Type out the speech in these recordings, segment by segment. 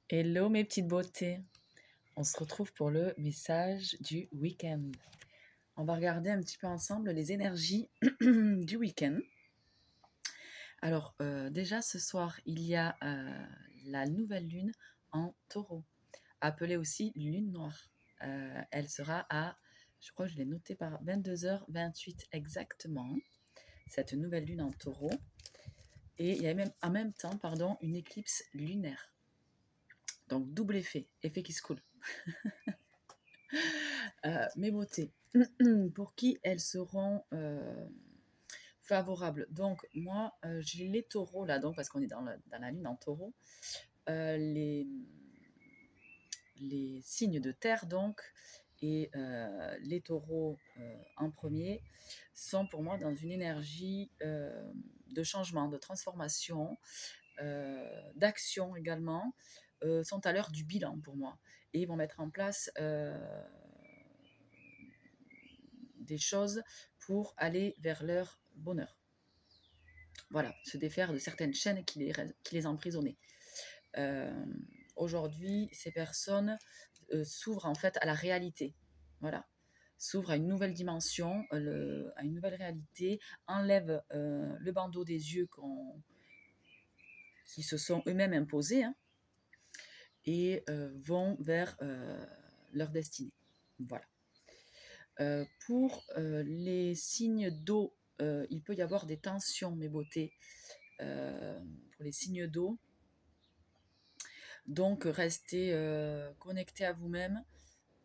Hello mes petites beautés, on se retrouve pour le message du week-end. On va regarder un petit peu ensemble les énergies du week-end. Alors déjà ce soir, il y a la nouvelle lune en taureau, appelée aussi lune noire. Elle sera à, je crois que je l'ai noté par 22h28 exactement, cette nouvelle lune en taureau. Et il y a même, en même temps une éclipse lunaire. Donc double effet qui se coule. Mes beautés, pour qui elles seront favorables. Donc moi, j'ai les taureaux là, donc parce qu'on est dans la lune en taureau, les signes de terre donc, et les taureaux en premier sont pour moi dans une énergie de changement, de transformation, d'action également, sont à l'heure du bilan pour moi. Et ils vont mettre en place des choses pour aller vers leur bonheur. Voilà, se défaire de certaines chaînes qui les emprisonnaient. Euh, Aujourd'hui, ces personnes s'ouvrent en fait à la réalité. Voilà, s'ouvrent à une nouvelle dimension, à une nouvelle réalité, enlèvent le bandeau des yeux qui se sont eux-mêmes imposés, hein, et vont vers leur destinée. Voilà. Pour les signes d'eau, il peut y avoir des tensions, mes beautés, pour les signes d'eau. Donc, restez connectés à vous-même.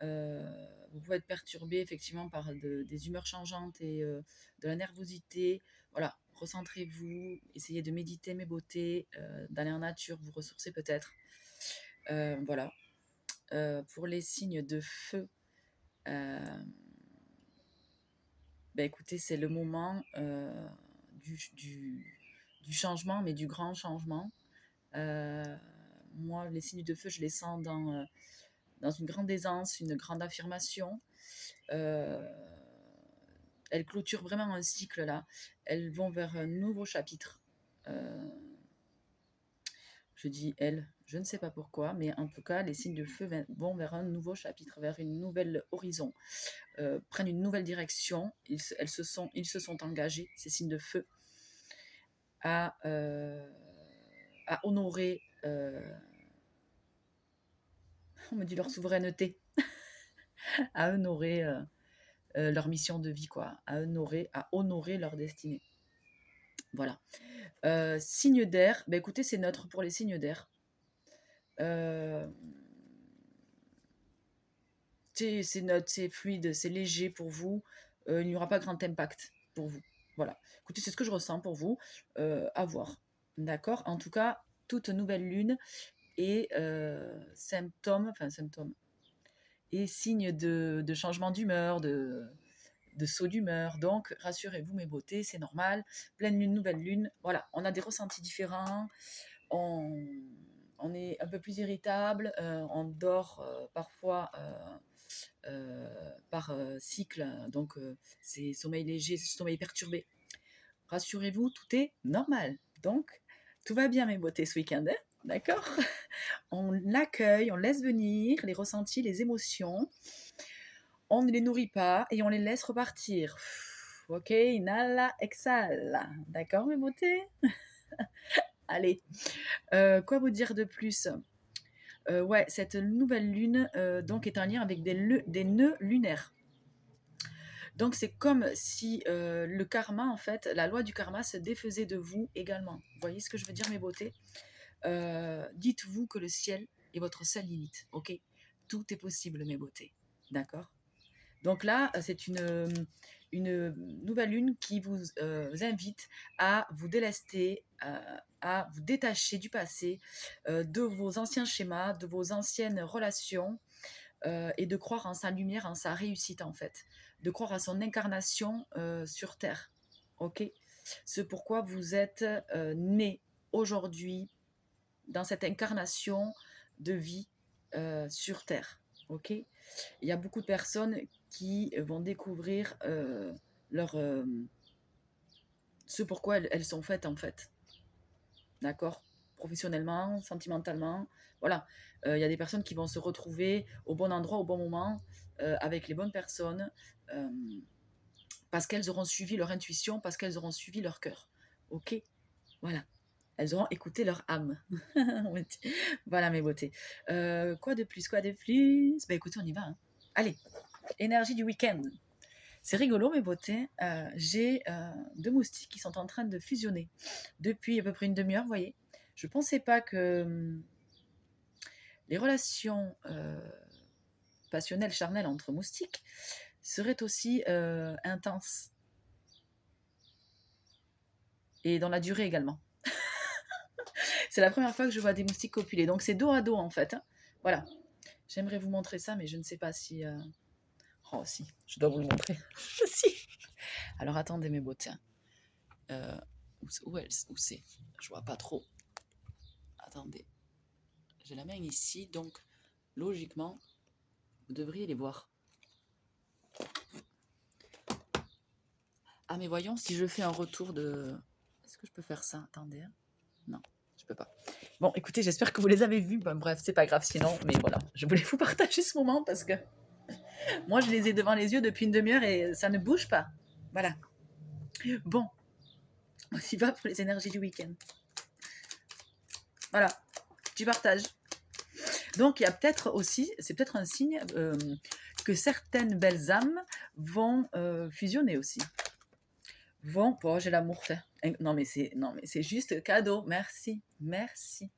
Vous pouvez être perturbé effectivement par des humeurs changeantes et de la nervosité. Voilà, recentrez-vous, essayez de méditer, mes beautés, d'aller en nature, vous ressourcer peut-être. Voilà. Pour les signes de feu, écoutez, c'est le moment du changement, mais du grand changement. Moi, les signes de feu, je les sens dans une grande aisance, une grande affirmation. Elles clôturent vraiment un cycle là. Elles vont vers un nouveau chapitre. Je dis elles, je ne sais pas pourquoi, mais en tout cas, les signes de feu vont vers un nouveau chapitre, vers une nouvelle horizon, prennent une nouvelle direction. Ils se sont engagés, ces signes de feu, à honorer, on me dit leur souveraineté, à honorer leur mission de vie, quoi, à honorer leur destinée. Voilà. Signe d'air, écoutez, c'est neutre pour les signes d'air. C'est neutre, c'est fluide, c'est léger pour vous. Il n'y aura pas grand impact pour vous. Voilà. Écoutez, c'est ce que je ressens pour vous. À voir. D'accord. En tout cas, toute nouvelle lune est symptôme et signe de changement d'humeur, de saut d'humeur. Donc, rassurez-vous, mes beautés, c'est normal. Pleine lune, nouvelle lune. Voilà, on a des ressentis différents. On est un peu plus irritable. On dort parfois par cycle. Donc, c'est sommeil léger, sommeil perturbé. Rassurez-vous, tout est normal. Donc, tout va bien, mes beautés, ce week-end. Hein, d'accord. On l'accueille, on laisse venir les ressentis, les émotions. On ne les nourrit pas et on les laisse repartir. Ok, inhala, exhala. D'accord, mes beautés. Allez, quoi vous dire de plus? Ouais, cette nouvelle lune donc est en lien avec des nœuds lunaires. Donc c'est comme si le karma, en fait, la loi du karma se défaisait de vous également. Vous voyez ce que je veux dire, mes beautés? Dites-vous que le ciel est votre seule limite, ok? Tout est possible, mes beautés. D'accord? Donc là, c'est une nouvelle lune qui vous invite à vous délester, à vous détacher du passé, de vos anciens schémas, de vos anciennes relations, et de croire en sa lumière, en sa réussite en fait, de croire à son incarnation sur Terre. Ok. C'est pourquoi vous êtes né aujourd'hui dans cette incarnation de vie sur Terre. Ok. Il y a beaucoup de personnes qui vont découvrir leur, ce pourquoi elles sont faites en fait. D'accord. professionnellement, sentimentalement. Voilà. Il y a des personnes qui vont se retrouver au bon endroit, au bon moment, avec les bonnes personnes, euh, parce qu'elles auront suivi leur intuition, parce qu'elles auront suivi leur cœur. Ok. Voilà. Elles auront écouté leur âme. Voilà mes beautés. Quoi de plus? Quoi de plus? Bah écoutez, on y va. Hein. Allez, énergie du week-end. C'est rigolo mes beautés. J'ai 2 moustiques qui sont en train de fusionner depuis à peu près une demi-heure, vous voyez. Je ne pensais pas que les relations passionnelles, charnelles entre moustiques seraient aussi intenses. Et dans la durée également. C'est la première fois que je vois des moustiques copuler. Donc c'est dos à dos en fait. Hein. Voilà. J'aimerais vous montrer ça, mais je ne sais pas si... Oh si, je dois vous le montrer. Si. Alors attendez mes beautés. Où c'est? Je vois pas trop. Attendez. J'ai la main ici, donc logiquement, vous devriez les voir. Ah mais voyons si je fais un retour de... Est-ce que je peux faire ça? Attendez. Hein. Non, je peux pas. Bon, écoutez, j'espère que vous les avez vus. Ben, bref, c'est pas grave sinon, mais voilà. Je voulais vous partager ce moment parce que moi, je les ai devant les yeux depuis une demi-heure et ça ne bouge pas. Voilà. Bon, on y va pour les énergies du week-end. Voilà, tu partages. Donc, il y a peut-être aussi, c'est peut-être un signe que certaines belles âmes vont fusionner aussi. Vont, oh, j'ai l'amour fait. Non, mais c'est juste cadeau. Merci, merci.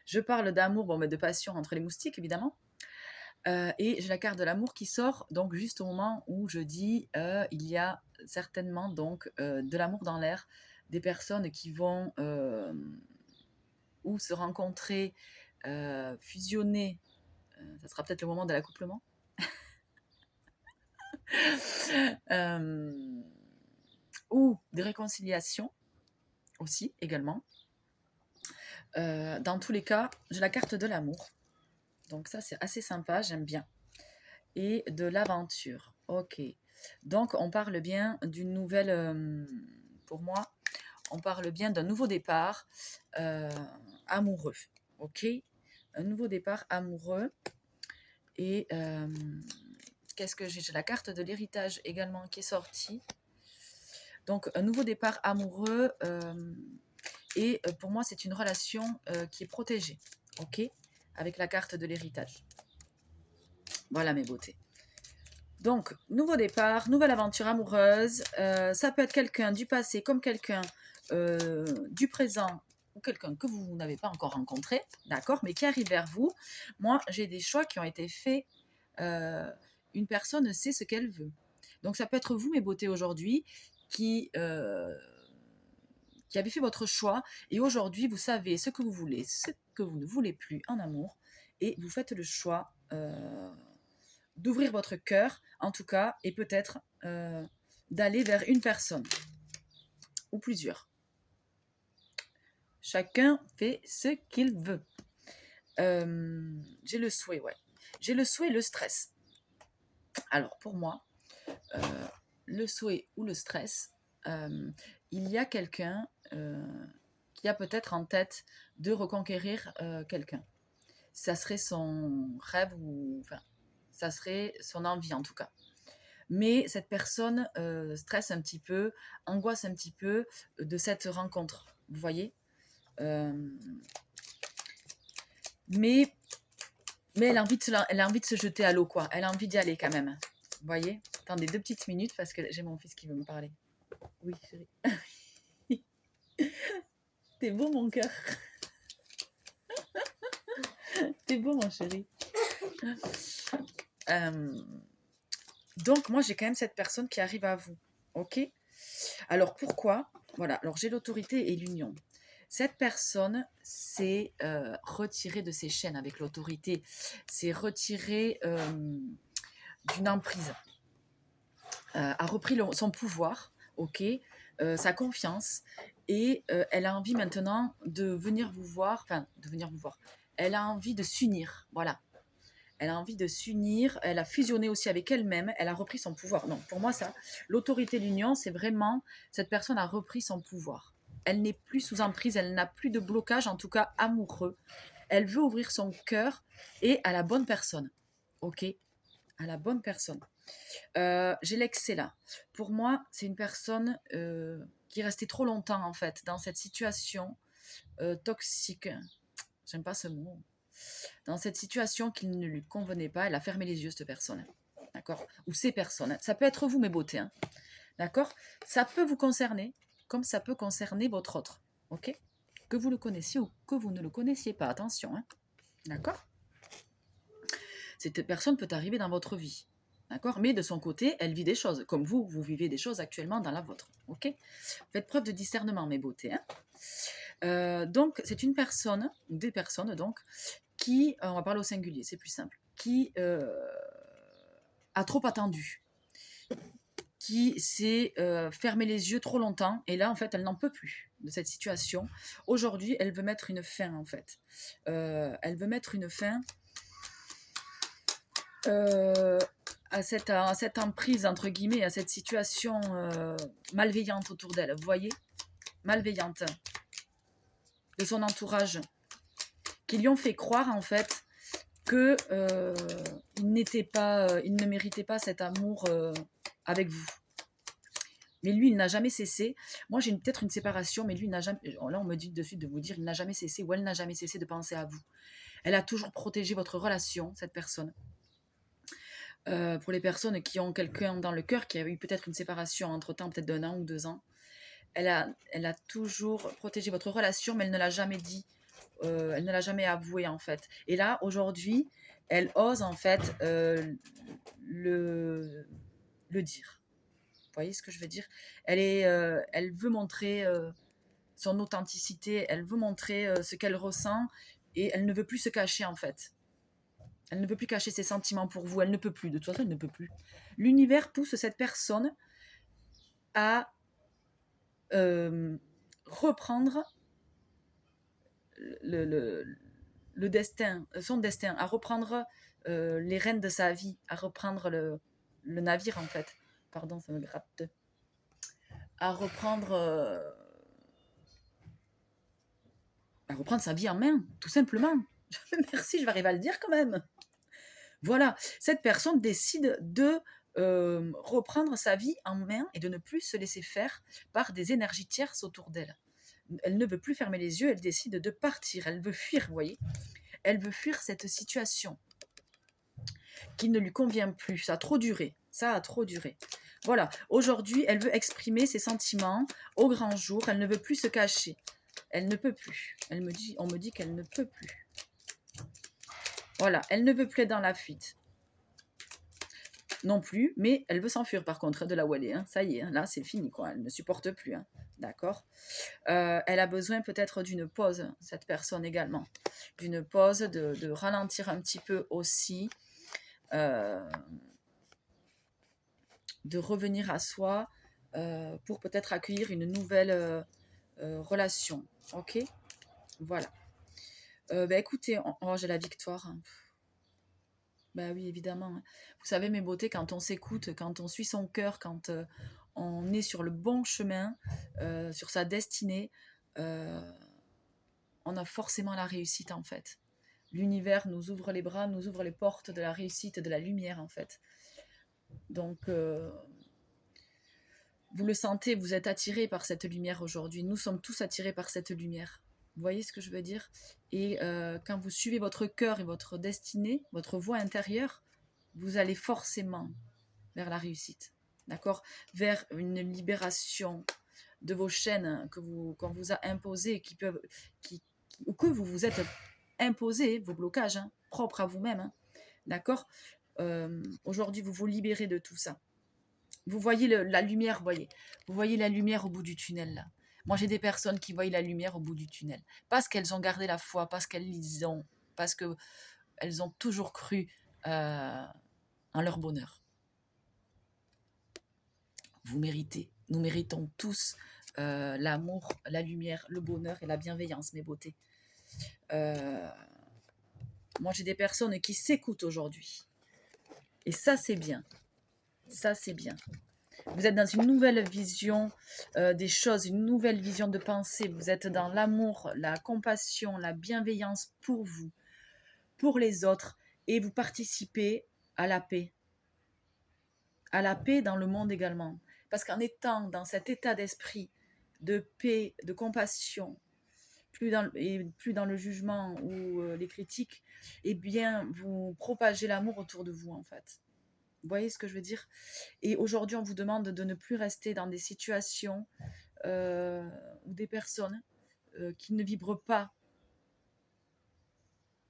Je parle d'amour, bon, mais de passion entre les moustiques, évidemment. Et j'ai la carte de l'amour qui sort, donc juste au moment où je dis il y a certainement donc de l'amour dans l'air, des personnes qui vont ou se rencontrer, fusionner, ça sera peut-être le moment de l'accouplement. Ou des réconciliations aussi, également. Dans tous les cas, j'ai la carte de l'amour. Donc ça, c'est assez sympa, j'aime bien. Et de l'aventure. Ok. Donc, on parle bien d'une nouvelle... pour moi, on parle bien d'un nouveau départ amoureux. Ok. Un nouveau départ amoureux. Et qu'est-ce que j'ai? J'ai la carte de l'héritage également qui est sortie. Donc, un nouveau départ amoureux. Et pour moi, c'est une relation qui est protégée. Ok. Avec la carte de l'héritage. Voilà mes beautés. Donc, nouveau départ, nouvelle aventure amoureuse. Ça peut être quelqu'un du passé comme quelqu'un du présent ou quelqu'un que vous n'avez pas encore rencontré, d'accord, mais qui arrive vers vous. Moi, j'ai des choix qui ont été faits. Une personne sait ce qu'elle veut. Donc, ça peut être vous, mes beautés, aujourd'hui, qui avez fait votre choix. Et aujourd'hui, vous savez ce que vous voulez, ce que vous ne voulez plus en amour. Et vous faites le choix... d'ouvrir votre cœur, en tout cas, et peut-être d'aller vers une personne ou plusieurs. Chacun fait ce qu'il veut. J'ai le souhait, ouais. J'ai le souhait et le stress. Alors, pour moi, le souhait ou le stress, il y a quelqu'un qui a peut-être en tête de reconquérir quelqu'un. Ça serait son rêve ou... Enfin, ça serait son envie en tout cas. Mais cette personne stresse un petit peu, angoisse un petit peu de cette rencontre, vous voyez. Mais elle a envie de se jeter à l'eau, quoi. Elle a envie d'y aller quand même. Vous voyez. Attendez 2 petites minutes parce que j'ai mon fils qui veut me parler. Oui, chérie. T'es beau, mon cœur. T'es beau, mon chéri. Donc, moi, j'ai quand même cette personne qui arrive à vous. Ok. Alors, pourquoi? Voilà. Alors, j'ai l'autorité et l'union. Cette personne s'est retirée de ses chaînes avec l'autorité, s'est retirée d'une emprise, a repris son pouvoir, ok, sa confiance, et elle a envie maintenant de venir vous voir, elle a envie de s'unir, voilà. Elle a envie de s'unir, elle a fusionné aussi avec elle-même, elle a repris son pouvoir. Non, pour moi, ça, l'autorité, l'union, c'est vraiment, cette personne a repris son pouvoir. elle n'est plus sous emprise, elle n'a plus de blocage, en tout cas amoureux. Elle veut ouvrir son cœur et à la bonne personne. Ok, à la bonne personne. J'ai l'excès là. Pour moi, c'est une personne qui est restée trop longtemps en fait dans cette situation toxique. J'aime pas ce mot. Dans cette situation qui ne lui convenait pas, elle a fermé les yeux, cette personne. D'accord? Ou ces personnes. Ça peut être vous, mes beautés. Hein. D'accord? Ça peut vous concerner, comme ça peut concerner votre autre. Ok? Que vous le connaissiez ou que vous ne le connaissiez pas. Attention. Hein. D'accord? Cette personne peut arriver dans votre vie. D'accord? Mais de son côté, elle vit des choses. Comme vous, vous vivez des choses actuellement dans la vôtre. Ok? Faites preuve de discernement, mes beautés. Hein. Donc, c'est une personne, ou des personnes, donc, qui, on va parler au singulier, c'est plus simple, qui a trop attendu, qui s'est fermé les yeux trop longtemps, et là, en fait, elle n'en peut plus de cette situation. Aujourd'hui, elle veut mettre une fin, en fait. Elle veut mettre une fin à cette emprise, entre guillemets, à cette situation malveillante autour d'elle, vous voyez? Malveillante. De son entourage, qui lui ont fait croire, en fait, que il ne méritait pas cet amour avec vous. Mais lui, il n'a jamais cessé. Moi, j'ai peut-être une séparation, mais lui, il n'a jamais. Là, on me dit de suite de vous dire, il n'a jamais cessé ou elle n'a jamais cessé de penser à vous. Elle a toujours protégé votre relation, cette personne. Pour les personnes qui ont quelqu'un dans le cœur, qui a eu peut-être une séparation entre-temps, peut-être d'1 an ou 2 ans, elle a toujours protégé votre relation, mais elle ne l'a jamais dit. Elle ne l'a jamais avoué, en fait. Et là, aujourd'hui, elle ose, en fait, le dire. Vous voyez ce que je veux dire? Elle veut montrer son authenticité, elle veut montrer ce qu'elle ressent, et elle ne veut plus se cacher, en fait. Elle ne peut plus cacher ses sentiments pour vous, elle ne peut plus, de toute façon, elle ne peut plus. L'univers pousse cette personne à reprendre le destin, son destin, à reprendre les rênes de sa vie, à reprendre le navire, en fait. Pardon, ça me gratte. À reprendre sa vie en main, tout simplement. Merci, je vais arriver à le dire quand même. Voilà, cette personne décide de reprendre sa vie en main et de ne plus se laisser faire par des énergies tierces autour d'elle. Elle ne veut plus fermer les yeux, elle décide de partir, elle veut fuir, vous voyez. Elle veut fuir cette situation qui ne lui convient plus, ça a trop duré, Voilà, aujourd'hui, elle veut exprimer ses sentiments au grand jour, elle ne veut plus se cacher, elle ne peut plus, on me dit qu'elle ne peut plus. Voilà, elle ne veut plus être dans la fuite. Non plus, mais elle veut s'enfuir par contre de là où elle est. Hein. Ça y est, hein, là c'est fini, quoi. Elle ne supporte plus. Hein. D'accord. Elle a besoin peut-être d'une pause, cette personne également. D'une pause, de ralentir un petit peu aussi. De revenir à soi pour peut-être accueillir une nouvelle relation. Ok. Voilà. Écoutez, j'ai la victoire. Hein. Bah oui, évidemment. Vous savez, mes beautés, quand on s'écoute, quand on suit son cœur, quand on est sur le bon chemin, sur sa destinée, on a forcément la réussite, en fait. L'univers nous ouvre les bras, nous ouvre les portes de la réussite, de la lumière, en fait. Donc, vous le sentez, vous êtes attirés par cette lumière aujourd'hui. Nous sommes tous attirés par cette lumière. Vous voyez ce que je veux dire? Et quand vous suivez votre cœur et votre destinée, votre voie intérieure, vous allez forcément vers la réussite, d'accord? Vers une libération de vos chaînes qu'on vous a imposées, ou que vous vous êtes imposés, vos blocages, hein, propres à vous-même, hein, d'accord? Aujourd'hui, vous vous libérez de tout ça. Vous voyez la lumière, vous voyez la lumière au bout du tunnel, là. Moi, j'ai des personnes qui voient la lumière au bout du tunnel. Parce qu'elles ont gardé la foi, parce qu'elles ont toujours cru en leur bonheur. Vous méritez, nous méritons tous l'amour, la lumière, le bonheur et la bienveillance, mes beautés. Moi, j'ai des personnes qui s'écoutent aujourd'hui. Et ça, c'est bien. Ça, c'est bien. Vous êtes dans une nouvelle vision des choses, une nouvelle vision de pensée. Vous êtes dans l'amour, la compassion, la bienveillance pour vous, pour les autres, et vous participez à la paix. À la paix dans le monde également. Parce qu'en étant dans cet état d'esprit de paix, de compassion, plus dans le jugement ou les critiques, eh bien, vous propagez l'amour autour de vous, en fait. Vous voyez ce que je veux dire? Et aujourd'hui, on vous demande de ne plus rester dans des situations ou des personnes qui ne vibrent pas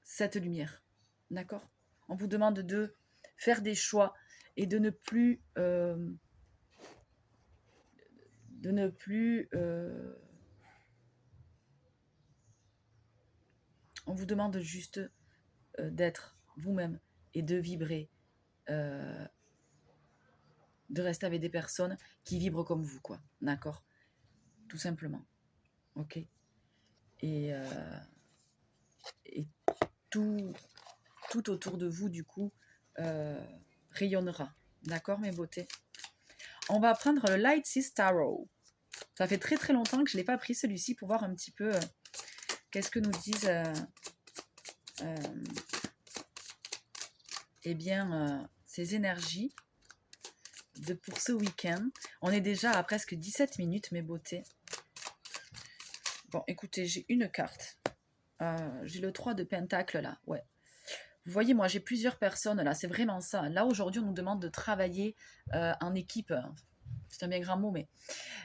cette lumière. D'accord? On vous demande de faire des choix et de ne plus on vous demande juste d'être vous-même et de vibrer, de rester avec des personnes qui vibrent comme vous, quoi. D'accord? Tout simplement. Ok? Et tout autour de vous, du coup, rayonnera. D'accord, mes beautés? On va prendre le Light Seas Tarot. Ça fait très très longtemps que je ne l'ai pas pris celui-ci pour voir un petit peu qu'est-ce que nous disent eh bien, ces énergies pour ce week-end. On est déjà à presque 17 minutes, mes beautés. Bon, écoutez, j'ai une carte. J'ai le 3 de Pentacle, là. Ouais. Vous voyez, moi, j'ai plusieurs personnes, là. C'est vraiment ça. Là, aujourd'hui, on nous demande de travailler en équipe. C'est un bien grand mot, mais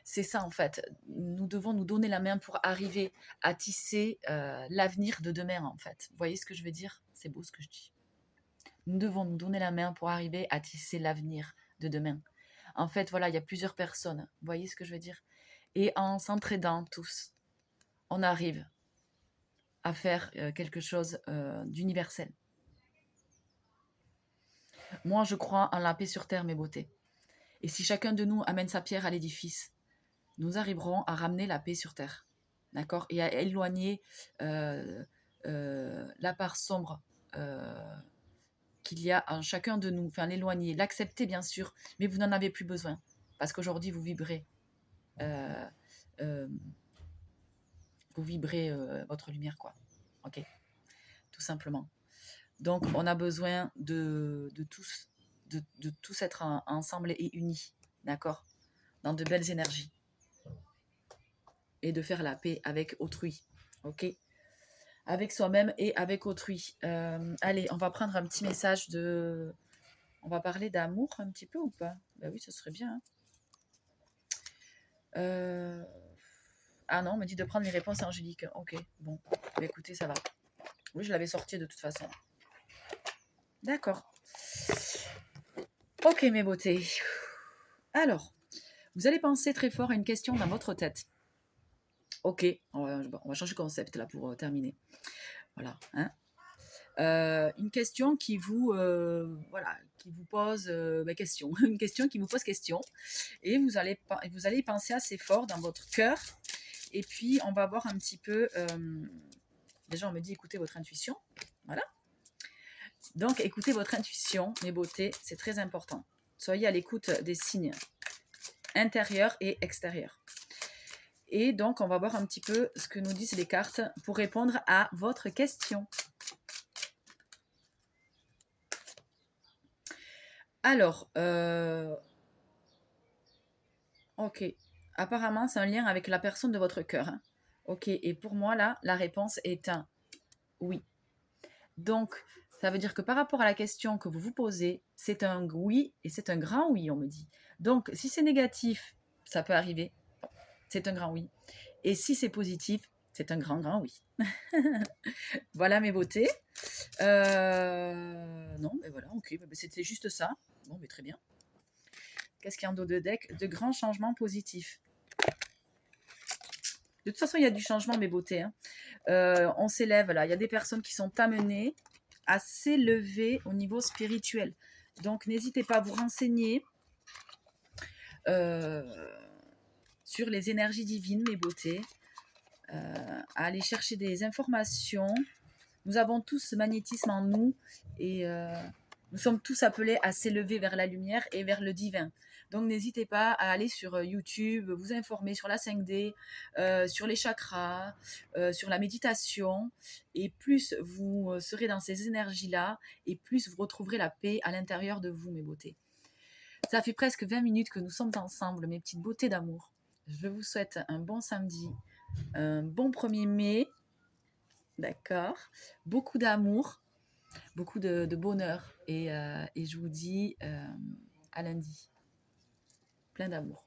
c'est ça, en fait. Nous devons nous donner la main pour arriver à tisser l'avenir de demain, en fait. Vous voyez ce que je veux dire? C'est beau ce que je dis. Nous devons nous donner la main pour arriver à tisser l'avenir de demain. En fait, voilà, il y a plusieurs personnes. Vous voyez ce que je veux dire? Et en s'entraidant tous, on arrive à faire quelque chose d'universel. Moi, je crois en la paix sur terre, mes beautés. Et si chacun de nous amène sa pierre à l'édifice, nous arriverons à ramener la paix sur terre. D'accord? Et à éloigner la part sombre qu'il y a en chacun de nous. Enfin, l'éloigner, l'accepter, bien sûr, mais vous n'en avez plus besoin. Parce qu'aujourd'hui, vous vibrez. Votre lumière, quoi. Ok? Tout simplement. Donc, on a besoin de tous être ensemble et unis, d'accord? Dans de belles énergies. Et de faire la paix avec autrui, ok? Avec soi-même et avec autrui. Allez, on va prendre un petit message de... On va parler d'amour un petit peu ou pas? Ben oui, ce serait bien. Hein. Ah non, on me dit de prendre les réponses angéliques. Ok, bon. Ben écoutez, ça va. Oui, je l'avais sorti de toute façon. D'accord. Ok, mes beautés. Alors, vous allez penser très fort à une question dans votre tête. Ok, on va changer de concept là pour terminer. Voilà. Hein. Une question qui vous, qui vous pose question. Une question qui vous pose question. Et vous allez y penser assez fort dans votre cœur. Et puis, on va voir un petit peu... déjà, on me dit écoutez votre intuition. Voilà. Donc, écoutez votre intuition, mes beautés, c'est très important. Soyez à l'écoute des signes intérieurs et extérieurs. Et donc, on va voir un petit peu ce que nous disent les cartes pour répondre à votre question. Alors, ok. Apparemment, c'est un lien avec la personne de votre cœur. Hein. Ok. Et pour moi, là, la réponse est un oui. Donc, ça veut dire que par rapport à la question que vous vous posez, c'est un oui et c'est un grand oui, on me dit. Donc, si c'est négatif, ça peut arriver. C'est un grand oui. Et si c'est positif, c'est un grand, grand oui. Voilà mes beautés. Non, mais voilà, ok. C'était juste ça. Bon, mais très bien. Qu'est-ce qu'il y a en dos de deck? De grands changements positifs. De toute façon, il y a du changement, mes beautés. Hein. On s'élève là. Il y a des personnes qui sont amenées à s'élever au niveau spirituel. Donc, n'hésitez pas à vous renseigner sur les énergies divines, mes beautés, à aller chercher des informations. Nous avons tous ce magnétisme en nous et nous sommes tous appelés à s'élever vers la lumière et vers le divin. Donc n'hésitez pas à aller sur YouTube, vous informer sur la 5D, sur les chakras, sur la méditation. Et plus vous serez dans ces énergies-là, et plus vous retrouverez la paix à l'intérieur de vous, mes beautés. Ça fait presque 20 minutes que nous sommes ensemble, mes petites beautés d'amour. Je vous souhaite un bon samedi, un bon 1er mai, d'accord? Beaucoup d'amour, beaucoup de bonheur. Et je vous dis à lundi. Plein d'amour.